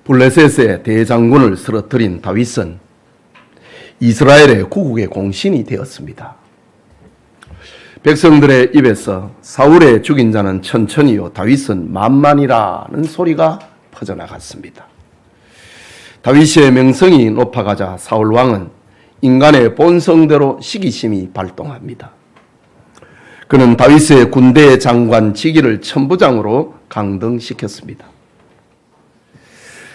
블레셋의 대장군을 쓰러뜨린 다윗은 이스라엘의 구국의 공신이 되었습니다. 백성들의 입에서 사울의 죽인 자는 천천히요 다윗은 만만이라는 소리가 퍼져나갔습니다. 다윗의 명성이 높아가자 사울 왕은 인간의 본성대로 시기심이 발동합니다. 그는 다윗의 군대 장관 직위를 천부장으로 강등시켰습니다.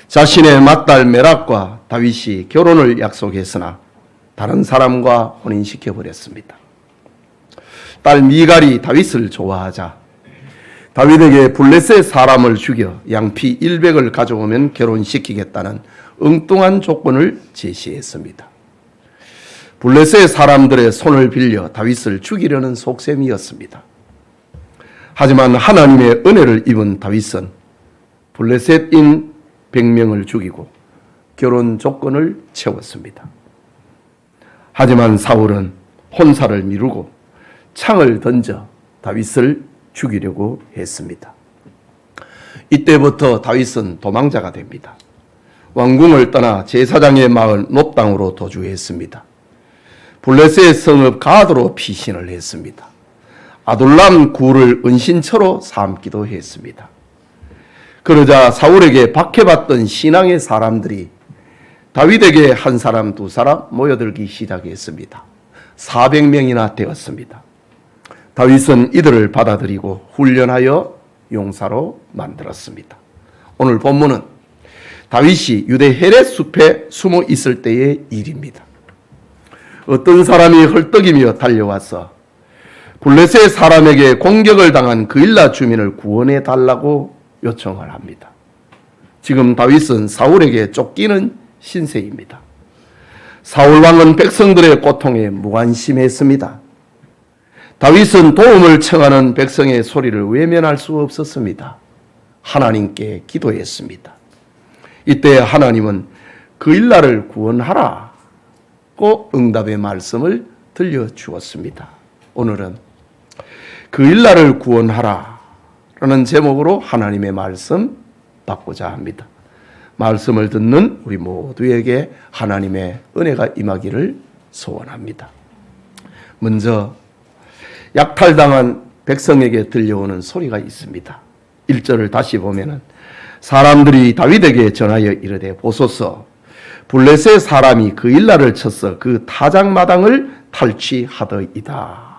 자신의 맏딸 메락과 다윗이 결혼을 약속했으나 다른 사람과 혼인시켜버렸습니다. 딸 미갈이 다윗을 좋아하자 다윗에게 블레셋 사람을 죽여 양피 100을 가져오면 결혼시키겠다는 엉뚱한 조건을 제시했습니다. 블레셋 사람들의 손을 빌려 다윗을 죽이려는 속셈이었습니다. 하지만 하나님의 은혜를 입은 다윗은 블레셋인 100명을 죽이고 결혼 조건을 채웠습니다. 하지만 사울은 혼사를 미루고 창을 던져 다윗을 죽이려고 했습니다. 이때부터 다윗은 도망자가 됩니다. 왕궁을 떠나 제사장의 마을 놋당으로 도주했습니다. 블레셋 성읍 가드로 피신을 했습니다. 아둘람 굴을 은신처로 삼기도 했습니다. 그러자 사울에게 박해받던 신앙의 사람들이 다윗에게 한 사람 두 사람 모여들기 시작했습니다. 400명이나 되었습니다. 다윗은 이들을 받아들이고 훈련하여 용사로 만들었습니다. 오늘 본문은 다윗이 유대 헤렛 숲에 숨어 있을 때의 일입니다. 어떤 사람이 헐떡이며 달려와서 블레셋 사람에게 공격을 당한 그일라 주민을 구원해 달라고 요청을 합니다. 지금 다윗은 사울에게 쫓기는 신세입니다. 사울 왕은 백성들의 고통에 무관심했습니다. 다윗은 도움을 청하는 백성의 소리를 외면할 수 없었습니다. 하나님께 기도했습니다. 이때 하나님은 그일라를 구원하라고 응답의 말씀을 들려주었습니다. 오늘은 그일라를 구원하라라는 제목으로 하나님의 말씀 받고자 합니다. 말씀을 듣는 우리 모두에게 하나님의 은혜가 임하기를 소원합니다. 먼저 약탈당한 백성에게 들려오는 소리가 있습니다. 1절을 다시 보면은 사람들이 다윗에게 전하여 이르되 보소서 블레셋 사람이 그일라를 쳐서 그 타작마당을 탈취하더이다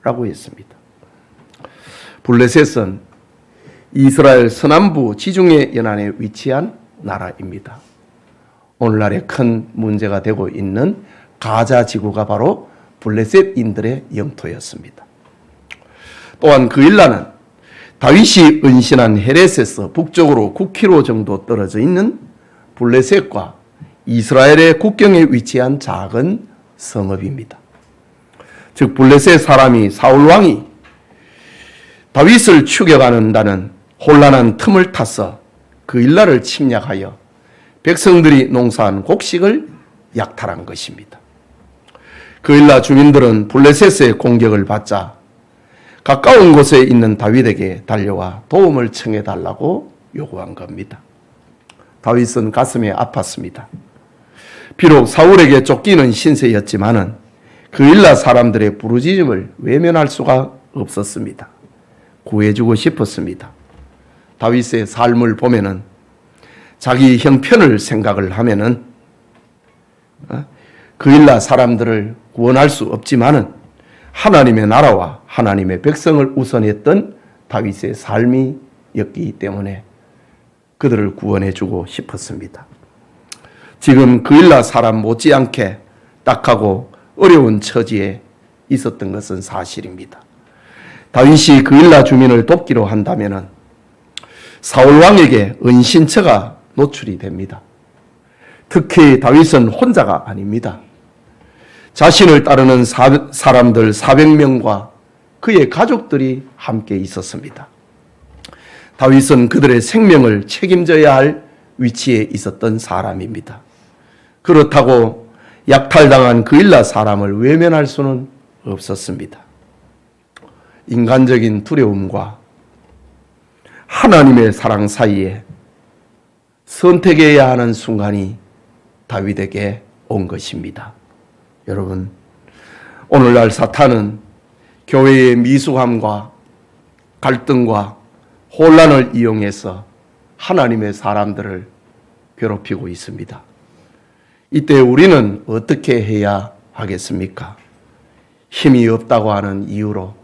라고 했습니다. 블레셋은 이스라엘 서남부 지중해 연안에 위치한 나라입니다. 오늘날의 큰 문제가 되고 있는 가자 지구가 바로 블레셋인들의 영토였습니다. 또한 그일라는 다윗이 은신한 헤렛에서 북쪽으로 9km 정도 떨어져 있는 블레셋과 이스라엘의 국경에 위치한 작은 성읍입니다. 즉 블레셋 사람이 사울 왕이 다윗을 추격한다는 혼란한 틈을 타서 그일라를 침략하여 백성들이 농사한 곡식을 약탈한 것입니다. 그일라 주민들은 블레셋의 공격을 받자 가까운 곳에 있는 다윗에게 달려와 도움을 청해달라고 요구한 겁니다. 다윗은 가슴에 아팠습니다. 비록 사울에게 쫓기는 신세였지만은 그일라 사람들의 부르짖음을 외면할 수가 없었습니다. 구해주고 싶었습니다. 다윗의 삶을 보면은 자기 형편을 생각을 하면은 그일라 사람들을 구원할 수 없지만은 하나님의 나라와 하나님의 백성을 우선했던 다윗의 삶이었기 때문에 그들을 구원해주고 싶었습니다. 지금 그일라 사람 못지않게 딱하고 어려운 처지에 있었던 것은 사실입니다. 다윗이 그일라 주민을 돕기로 한다면은 사울 왕에게 은신처가 노출이 됩니다. 특히 다윗은 혼자가 아닙니다. 자신을 따르는 사람들 400명과 그의 가족들이 함께 있었습니다. 다윗은 그들의 생명을 책임져야 할 위치에 있었던 사람입니다. 그렇다고 약탈당한 그일라 사람을 외면할 수는 없었습니다. 인간적인 두려움과 하나님의 사랑 사이에 선택해야 하는 순간이 다윗에게 온 것입니다. 여러분, 오늘날 사탄은 교회의 미숙함과 갈등과 혼란을 이용해서 하나님의 사람들을 괴롭히고 있습니다. 이때 우리는 어떻게 해야 하겠습니까? 힘이 없다고 하는 이유로,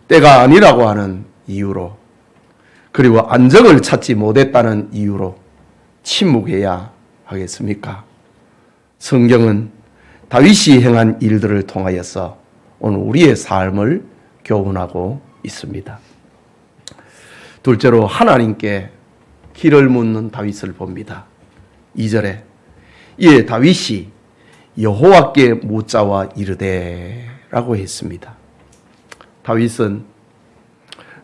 때가 아니라고 하는 이유로, 그리고 안정을 찾지 못했다는 이유로 침묵해야 하겠습니까? 성경은 다윗이 행한 일들을 통하여서 오늘 우리의 삶을 교훈하고 있습니다. 둘째로 하나님께 길을 묻는 다윗을 봅니다. 2절에 이에 다윗이 여호와께 묻자와 이르되 라고 했습니다. 다윗은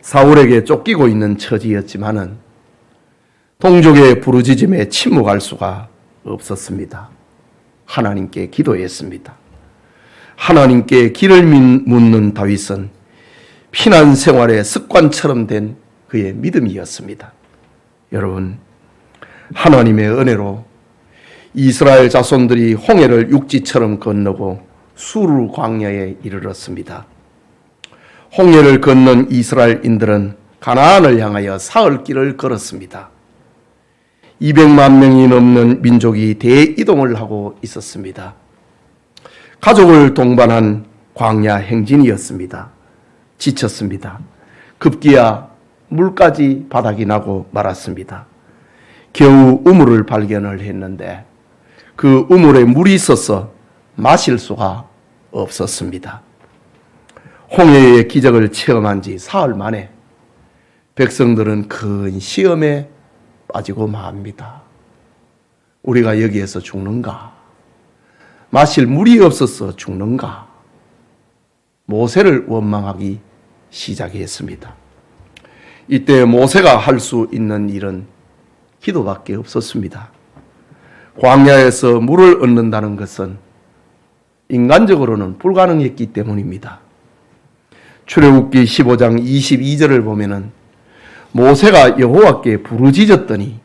사울에게 쫓기고 있는 처지였지만은 동족의 부르짖음에 침묵할 수가 없었습니다. 하나님께 기도했습니다. 하나님께 길을 묻는 다윗은 피난 생활의 습관처럼 된 그의 믿음이었습니다. 여러분, 하나님의 은혜로 이스라엘 자손들이 홍해를 육지처럼 건너고 수르 광야에 이르렀습니다. 홍해를 건넌 이스라엘인들은 가나안을 향하여 사흘 길을 걸었습니다. 200만 명이 넘는 민족이 대이동을 하고 있었습니다. 가족을 동반한 광야 행진이었습니다. 지쳤습니다. 급기야 물까지 바닥이 나고 말았습니다. 겨우 우물을 발견을 했는데 그 우물에 물이 있어서 마실 수가 없었습니다. 홍해의 기적을 체험한 지 사흘 만에 백성들은 큰 시험에 빠지고 맙니다. 우리가 여기에서 죽는가? 마실 물이 없어서 죽는가? 모세를 원망하기 시작했습니다. 이때 모세가 할 수 있는 일은 기도밖에 없었습니다. 광야에서 물을 얻는다는 것은 인간적으로는 불가능했기 때문입니다. 출애굽기 15장 22절을 보면은 모세가 여호와께 부르짖었더니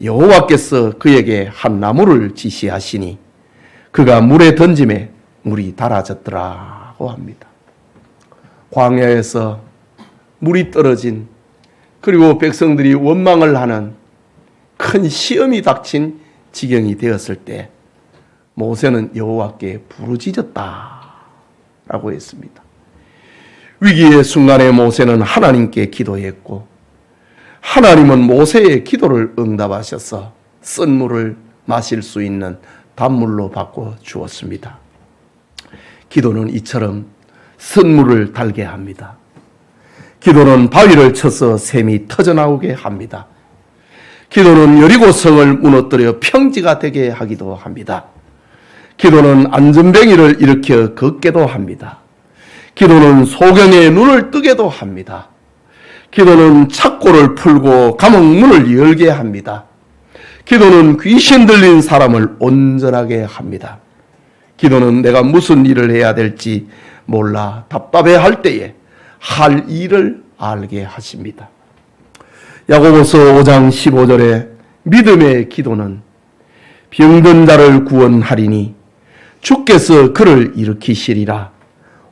여호와께서 그에게 한 나무를 지시하시니 그가 물에 던짐에 물이 달아졌더라고 합니다. 광야에서 물이 떨어진, 그리고 백성들이 원망을 하는 큰 시험이 닥친 지경이 되었을 때 모세는 여호와께 부르짖었다라고 했습니다. 위기의 순간에 모세는 하나님께 기도했고 하나님은 모세의 기도를 응답하셔서 쓴 물을 마실 수 있는 단물로 바꿔 주었습니다. 기도는 이처럼 쓴 물을 달게 합니다. 기도는 바위를 쳐서 샘이 터져나오게 합니다. 기도는 여리고성을 무너뜨려 평지가 되게 하기도 합니다. 기도는 안전뱅이를 일으켜 걷게도 합니다. 기도는 소경의 눈을 뜨게도 합니다. 기도는 착고를 풀고 감옥문을 열게 합니다. 기도는 귀신 들린 사람을 온전하게 합니다. 기도는 내가 무슨 일을 해야 될지 몰라 답답해할 때에 할 일을 알게 하십니다. 야고보서 5장 15절에 믿음의 기도는 병든 자를 구원하리니 주께서 그를 일으키시리라.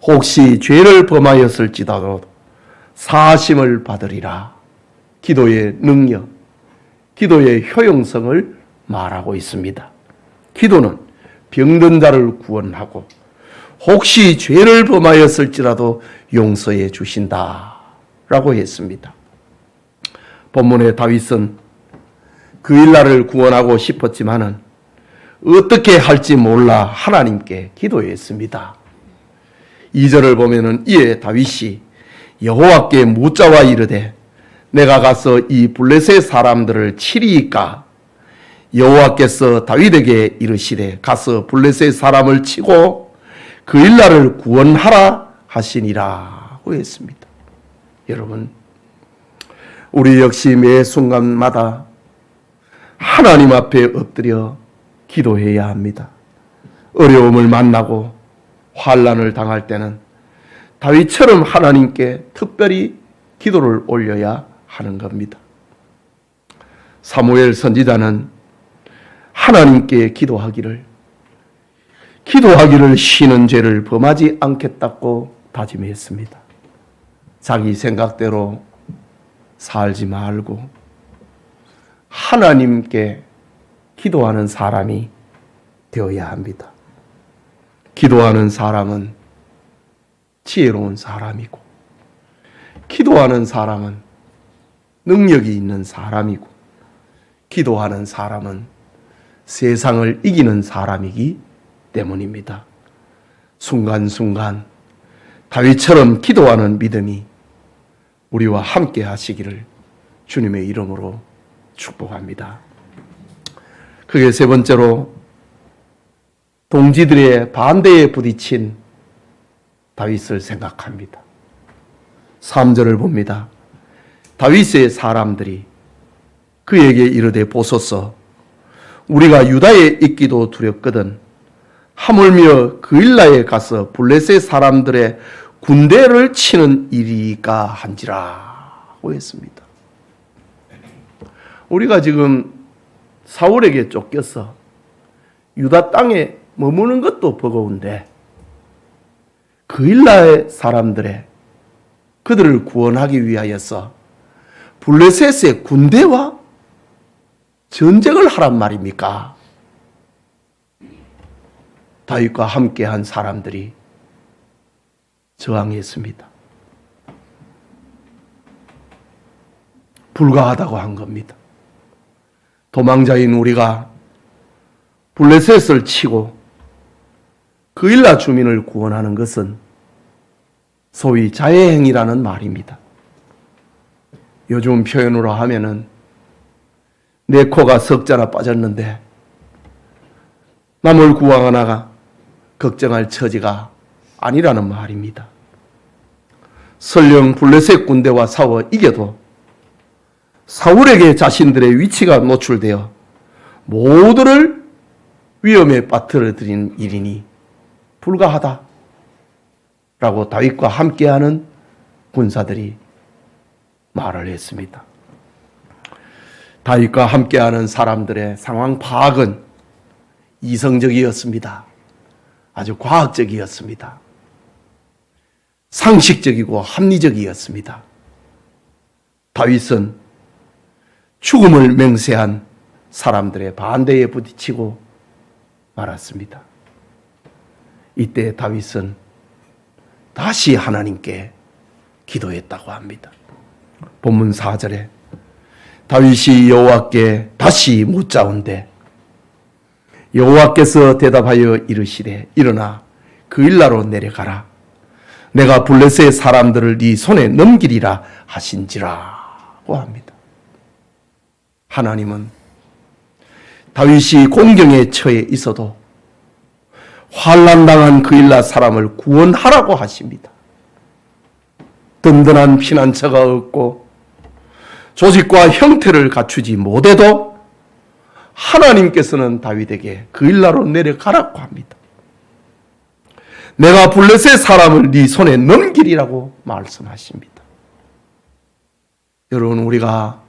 혹시 죄를 범하였을지라도 사하심을 받으리라. 기도의 능력, 기도의 효용성을 말하고 있습니다. 기도는 병든 자를 구원하고 혹시 죄를 범하였을지라도 용서해 주신다라고 했습니다. 본문의 다윗은 그 일날을 구원하고 싶었지만은 어떻게 할지 몰라 하나님께 기도했습니다. 2절을 보면은 이에 다윗이 여호와께 묻자와 이르되 내가 가서 이 블레셋 사람들을 치리이까? 여호와께서 다윗에게 이르시되 가서 블레셋 사람을 치고 그 일날을 구원하라 하시니라고 했습니다. 여러분, 우리 역시 매 순간마다 하나님 앞에 엎드려 기도해야 합니다. 어려움을 만나고 환난을 당할 때는 다윗처럼 하나님께 특별히 기도를 올려야 하는 겁니다. 사무엘 선지자는 하나님께 기도하기를 쉬는 죄를 범하지 않겠다고 다짐했습니다. 자기 생각대로 살지 말고 하나님께 기도하는 사람이 되어야 합니다. 기도하는 사람은 지혜로운 사람이고, 기도하는 사람은 능력이 있는 사람이고, 기도하는 사람은 세상을 이기는 사람이기 때문입니다. 순간순간 다윗처럼 기도하는 믿음이 우리와 함께 하시기를 주님의 이름으로 축복합니다. 그게 세 번째로 동지들의 반대에 부딪힌 다윗을 생각합니다. 3절을 봅니다. 다윗의 사람들이 그에게 이르되 보소서 우리가 유다에 있기도 두렵거든 하물며 그일라에 가서 블레셋 사람들의 군대를 치는 일이까 한지라고 했습니다. 우리가 지금 사울에게 쫓겨서 유다 땅에 머무는 것도 버거운데 그일라의 사람들의 그들을 구원하기 위하여서 블레셋의 군대와 전쟁을 하란 말입니까? 다윗과 함께한 사람들이 저항했습니다. 불가하다고 한 겁니다. 도망자인 우리가 블레셋을 치고 그일라 주민을 구원하는 것은 소위 자해행위라는 말입니다. 요즘 표현으로 하면은 내 코가 석자나 빠졌는데 남을 구하거나 걱정할 처지가 아니라는 말입니다. 설령 블레셋 군대와 싸워 이겨도 사울에게 자신들의 위치가 노출되어 모두를 위험에 빠뜨려들인 일이니 불가하다 라고 다윗과 함께하는 군사들이 말을 했습니다. 다윗과 함께하는 사람들의 상황 파악은 이성적이었습니다. 아주 과학적이었습니다. 상식적이고 합리적이었습니다. 다윗은 죽음을 맹세한 사람들의 반대에 부딪히고 말았습니다. 이때 다윗은 다시 하나님께 기도했다고 합니다. 본문 4절에 다윗이 여호와께 다시 묻자온대 여호와께서 대답하여 이르시되 일어나 그일라로 내려가라 내가 블레셋 사람들을 네 손에 넘기리라 하신지라고 합니다. 하나님은 다윗이 공경에 처해 있어도 환난당한 그일라 사람을 구원하라고 하십니다. 든든한 피난처가 없고 조직과 형태를 갖추지 못해도 하나님께서는 다윗에게 그일라로 내려가라고 합니다. 내가 블레셋 사람을 네 손에 넘기리라고 말씀하십니다. 여러분, 우리가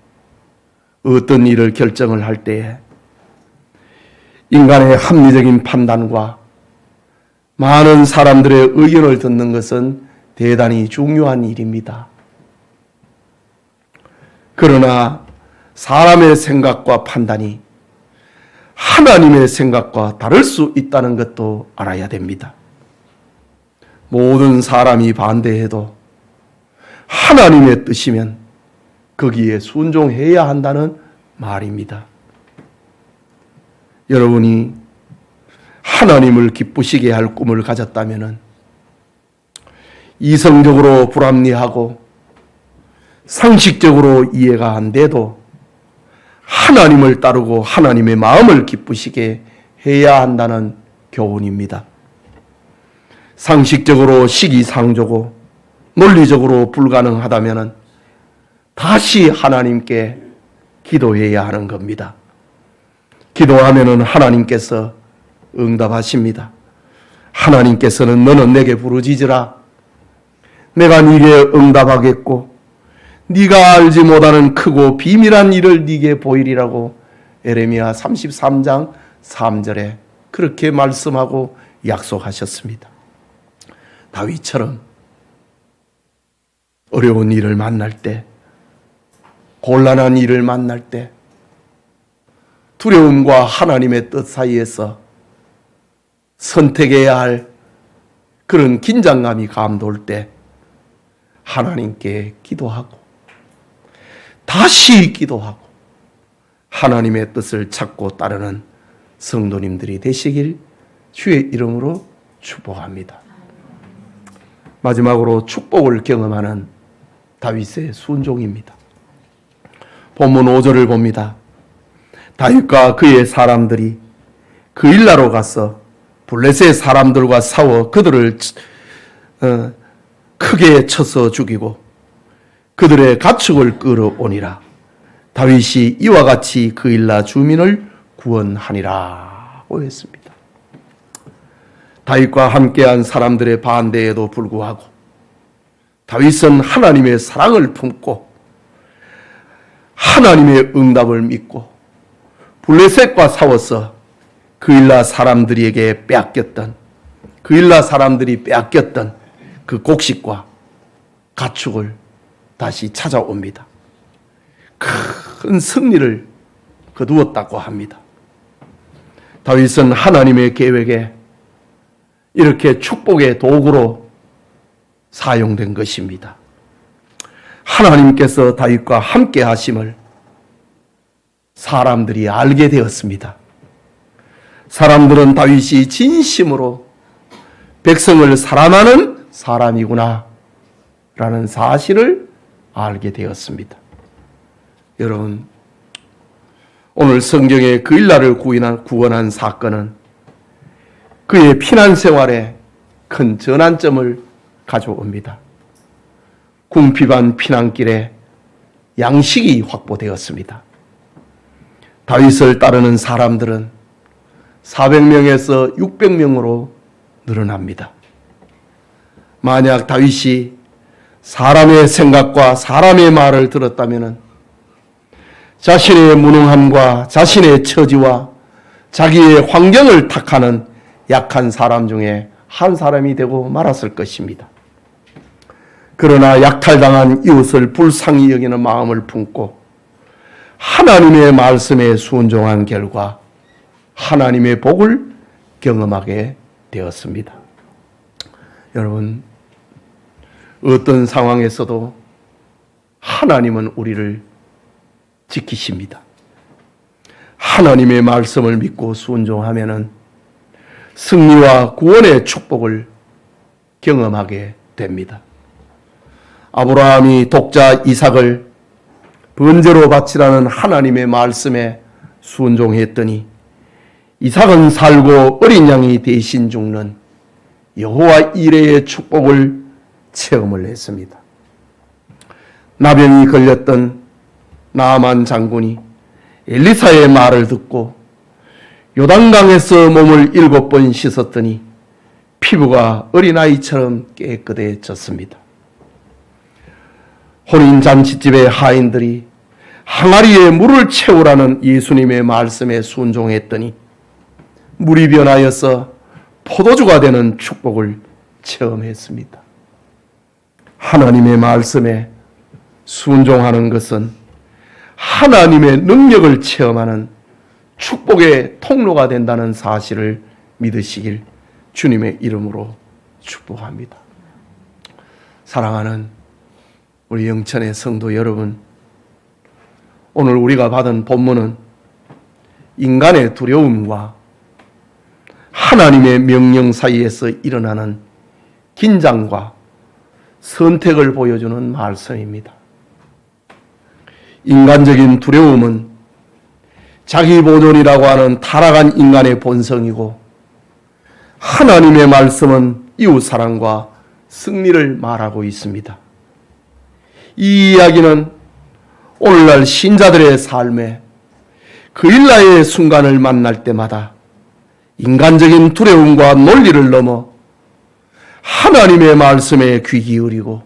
어떤 일을 결정을 할 때에 인간의 합리적인 판단과 많은 사람들의 의견을 듣는 것은 대단히 중요한 일입니다. 그러나 사람의 생각과 판단이 하나님의 생각과 다를 수 있다는 것도 알아야 됩니다. 모든 사람이 반대해도 하나님의 뜻이면 거기에 순종해야 한다는 말입니다. 여러분이 하나님을 기쁘시게 할 꿈을 가졌다면 이성적으로 불합리하고 상식적으로 이해가 안 돼도 하나님을 따르고 하나님의 마음을 기쁘시게 해야 한다는 교훈입니다. 상식적으로 시기상조고 논리적으로 불가능하다면 다시 하나님께 기도해야 하는 겁니다. 기도하면 하나님께서 응답하십니다. 하나님께서는 너는 내게 부르짖으라. 내가 네게 응답하겠고 네가 알지 못하는 크고 비밀한 일을 네게 보이리라고 에레미야 33장 3절에 그렇게 말씀하고 약속하셨습니다. 다윗처럼 어려운 일을 만날 때, 곤란한 일을 만날 때, 두려움과 하나님의 뜻 사이에서 선택해야 할 그런 긴장감이 감돌 때 하나님께 기도하고 다시 기도하고 하나님의 뜻을 찾고 따르는 성도님들이 되시길 주의 이름으로 축복합니다. 마지막으로 축복을 경험하는 다윗의 순종입니다. 본문 5절을 봅니다. 다윗과 그의 사람들이 그일라로 가서 블레셋 사람들과 싸워 그들을 크게 쳐서 죽이고 그들의 가축을 끌어오니라. 다윗이 이와 같이 그일라 주민을 구원하니라고 했습니다. 다윗과 함께한 사람들의 반대에도 불구하고 다윗은 하나님의 사랑을 품고 하나님의 응답을 믿고 블레셋과 싸워서 그일라 사람들이 빼앗겼던 그 곡식과 가축을 다시 찾아옵니다. 큰 승리를 거두었다고 합니다. 다윗은 하나님의 계획에 이렇게 축복의 도구로 사용된 것입니다. 하나님께서 다윗과 함께 하심을 사람들이 알게 되었습니다. 사람들은 다윗이 진심으로 백성을 사랑하는 사람이구나 라는 사실을 알게 되었습니다. 여러분, 오늘 성경에 그일라를 구원한 사건은 그의 피난 생활에 큰 전환점을 가져옵니다. 궁핍한 피난길에 양식이 확보되었습니다. 다윗을 따르는 사람들은 400명에서 600명으로 늘어납니다. 만약 다윗이 사람의 생각과 사람의 말을 들었다면 자신의 무능함과 자신의 처지와 자기의 환경을 탓하는 약한 사람 중에 한 사람이 되고 말았을 것입니다. 그러나 약탈당한 이웃을 불쌍히 여기는 마음을 품고 하나님의 말씀에 순종한 결과 하나님의 복을 경험하게 되었습니다. 여러분, 어떤 상황에서도 하나님은 우리를 지키십니다. 하나님의 말씀을 믿고 순종하면은 승리와 구원의 축복을 경험하게 됩니다. 아브라함이 독자 이삭을 번제로 바치라는 하나님의 말씀에 순종했더니 이삭은 살고 어린 양이 대신 죽는 여호와 이레의 축복을 체험을 했습니다. 나병이 걸렸던 나아만 장군이 엘리사의 말을 듣고 요단강에서 몸을 7번 씻었더니 피부가 어린아이처럼 깨끗해졌습니다. 혼인잔치집의 하인들이 항아리에 물을 채우라는 예수님의 말씀에 순종했더니 물이 변하여서 포도주가 되는 축복을 체험했습니다. 하나님의 말씀에 순종하는 것은 하나님의 능력을 체험하는 축복의 통로가 된다는 사실을 믿으시길 주님의 이름으로 축복합니다. 사랑하는 우리 영천의 성도 여러분, 오늘 우리가 받은 본문은 인간의 두려움과 하나님의 명령 사이에서 일어나는 긴장과 선택을 보여주는 말씀입니다. 인간적인 두려움은 자기 보존이라고 하는 타락한 인간의 본성이고, 하나님의 말씀은 이웃사랑과 승리를 말하고 있습니다. 이 이야기는 오늘날 신자들의 삶에 그일라의 순간을 만날 때마다 인간적인 두려움과 논리를 넘어 하나님의 말씀에 귀 기울이고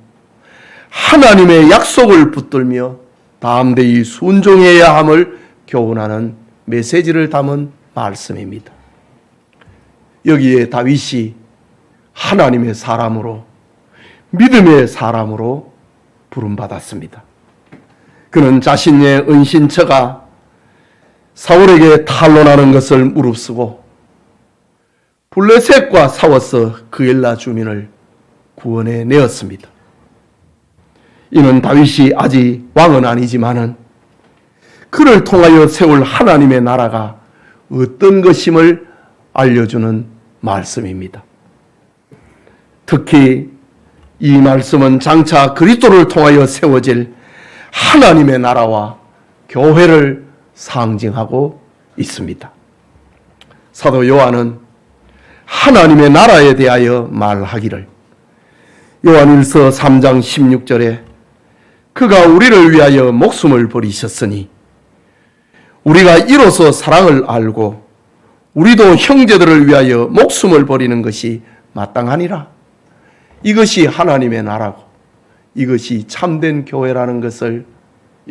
하나님의 약속을 붙들며 담대히 순종해야 함을 교훈하는 메시지를 담은 말씀입니다. 여기에 다윗이 하나님의 사람으로, 믿음의 사람으로 부름받았습니다. 그는 자신의 은신처가 사울에게 탄로나는 것을 무릅쓰고 블레셋과 싸워서 그엘라 주민을 구원해 내었습니다. 이는 다윗이 아직 왕은 아니지만은 그를 통하여 세울 하나님의 나라가 어떤 것임을 알려주는 말씀입니다. 특히 이 말씀은 장차 그리스도를 통하여 세워질 하나님의 나라와 교회를 상징하고 있습니다. 사도 요한은 하나님의 나라에 대하여 말하기를 요한일서 3장 16절에 그가 우리를 위하여 목숨을 버리셨으니 우리가 이로써 사랑을 알고 우리도 형제들을 위하여 목숨을 버리는 것이 마땅하니라. 이것이 하나님의 나라고 이것이 참된 교회라는 것을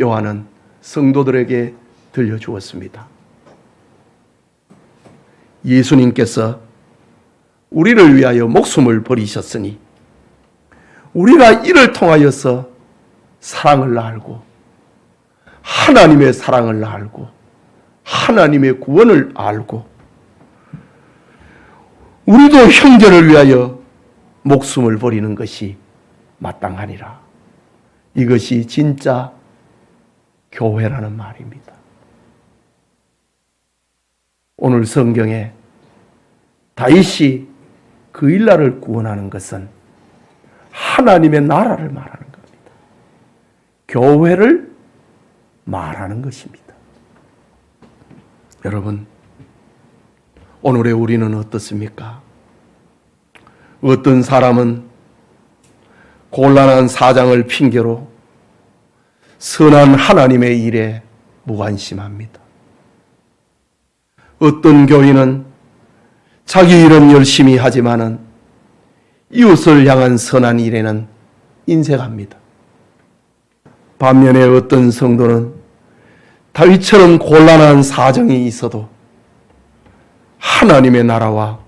요한은 성도들에게 들려주었습니다. 예수님께서 우리를 위하여 목숨을 버리셨으니 우리가 이를 통하여서 사랑을 알고 하나님의 사랑을 알고 하나님의 구원을 알고 우리도 형제를 위하여 목숨을 버리는 것이 마땅하니라. 이것이 진짜 교회라는 말입니다. 오늘 성경에 다윗이 그일라를 구원하는 것은 하나님의 나라를 말하는 겁니다. 교회를 말하는 것입니다. 여러분, 오늘의 우리는 어떻습니까? 어떤 사람은 곤란한 사정을 핑계로 선한 하나님의 일에 무관심합니다. 어떤 교인은 자기 일은 열심히 하지만은 이웃을 향한 선한 일에는 인색합니다. 반면에 어떤 성도는 다윗처럼 곤란한 사정이 있어도 하나님의 나라와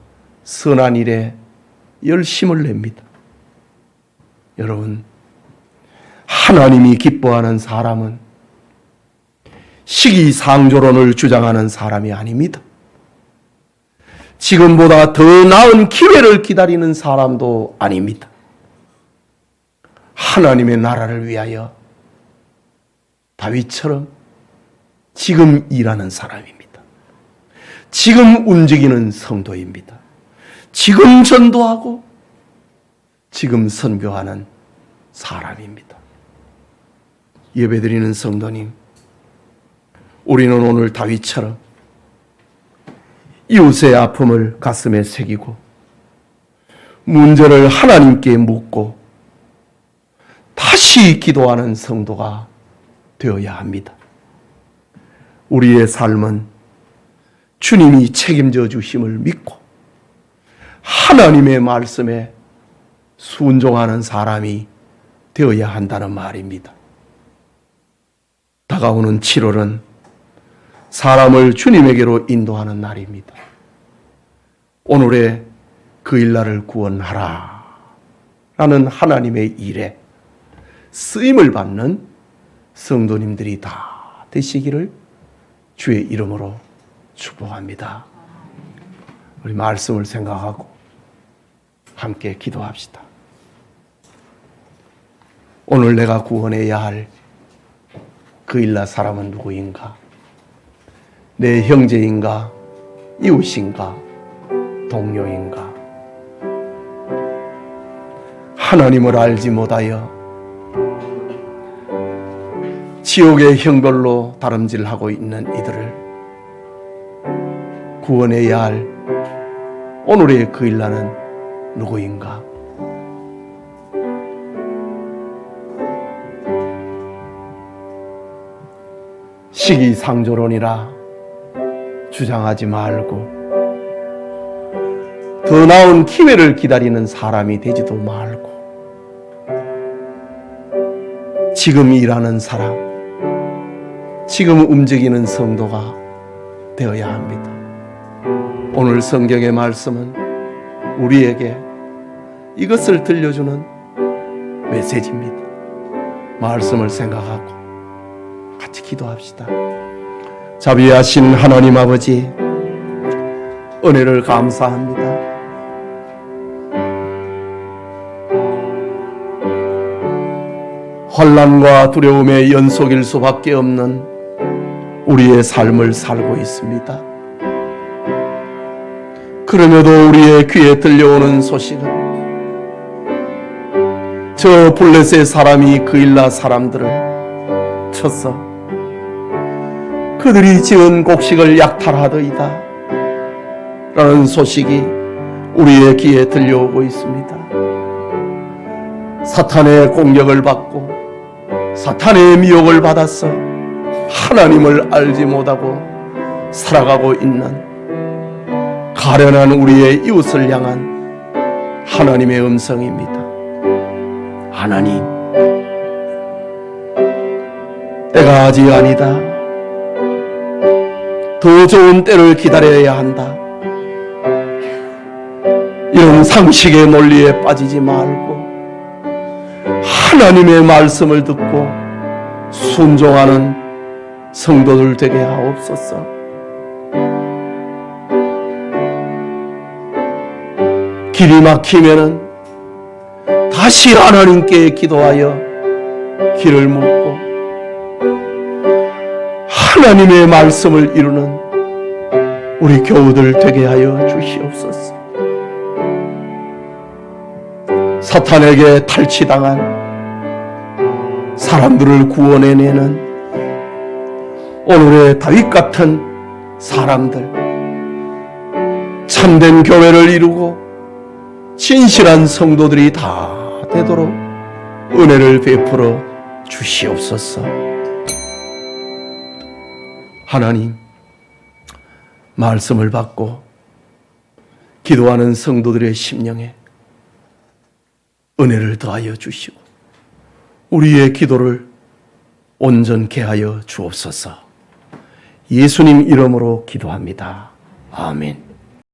선한 일에 열심을 냅니다. 여러분, 하나님이 기뻐하는 사람은 시기상조론을 주장하는 사람이 아닙니다. 지금보다 더 나은 기회를 기다리는 사람도 아닙니다. 하나님의 나라를 위하여 다윗처럼 지금 일하는 사람입니다. 지금 움직이는 성도입니다. 지금 전도하고 지금 선교하는 사람입니다. 예배드리는 성도님, 우리는 오늘 다윗처럼 이웃의 아픔을 가슴에 새기고 문제를 하나님께 묻고 다시 기도하는 성도가 되어야 합니다. 우리의 삶은 주님이 책임져 주심을 믿고 하나님의 말씀에 순종하는 사람이 되어야 한다는 말입니다. 다가오는 7월은 사람을 주님에게로 인도하는 날입니다. 오늘의 그 일날을 구원하라 라는 하나님의 일에 쓰임을 받는 성도님들이 다 되시기를 주의 이름으로 축복합니다. 우리 말씀을 생각하고 함께 기도합시다. 오늘 내가 구원해야 할 그 일날 사람은 누구인가? 내 형제인가? 이웃인가? 동료인가? 하나님을 알지 못하여 지옥의 형벌로 다름질하고 있는 이들을 구원해야 할 오늘의 그 일날은 누구인가? 시기상조론이라 주장하지 말고 더 나은 기회를 기다리는 사람이 되지도 말고 지금 일하는 사람, 지금 움직이는 성도가 되어야 합니다. 오늘 성경의 말씀은 우리에게 이것을 들려주는 메시지입니다. 말씀을 생각하고 같이 기도합시다. 자비하신 하나님 아버지, 은혜를 감사합니다. 환난과 두려움의 연속일 수밖에 없는 우리의 삶을 살고 있습니다. 그럼에도 우리의 귀에 들려오는 소식은 저 블레셋 사람이 그일라 사람들을 쳤어 그들이 지은 곡식을 약탈하더이다 라는 소식이 우리의 귀에 들려오고 있습니다. 사탄의 공격을 받고 사탄의 미혹을 받아서 하나님을 알지 못하고 살아가고 있는 가련한 우리의 이웃을 향한 하나님의 음성입니다. 하나님, 때가 아직 아니다. 더 좋은 때를 기다려야 한다. 이런 상식의 논리에 빠지지 말고 하나님의 말씀을 듣고 순종하는 성도들 되게 하옵소서. 길이 막히면은 다시 하나님께 기도하여 길을 묻고 하나님의 말씀을 이루는 우리 교우들 되게 하여 주시옵소서. 사탄에게 탈취당한 사람들을 구원해내는 오늘의 다윗 같은 사람들, 참된 교회를 이루고 진실한 성도들이 다 되도록 은혜를 베풀어 주시옵소서. 하나님, 말씀을 받고 기도하는 성도들의 심령에 은혜를 더하여 주시고 우리의 기도를 온전케 하여 주옵소서. 예수님 이름으로 기도합니다. 아멘.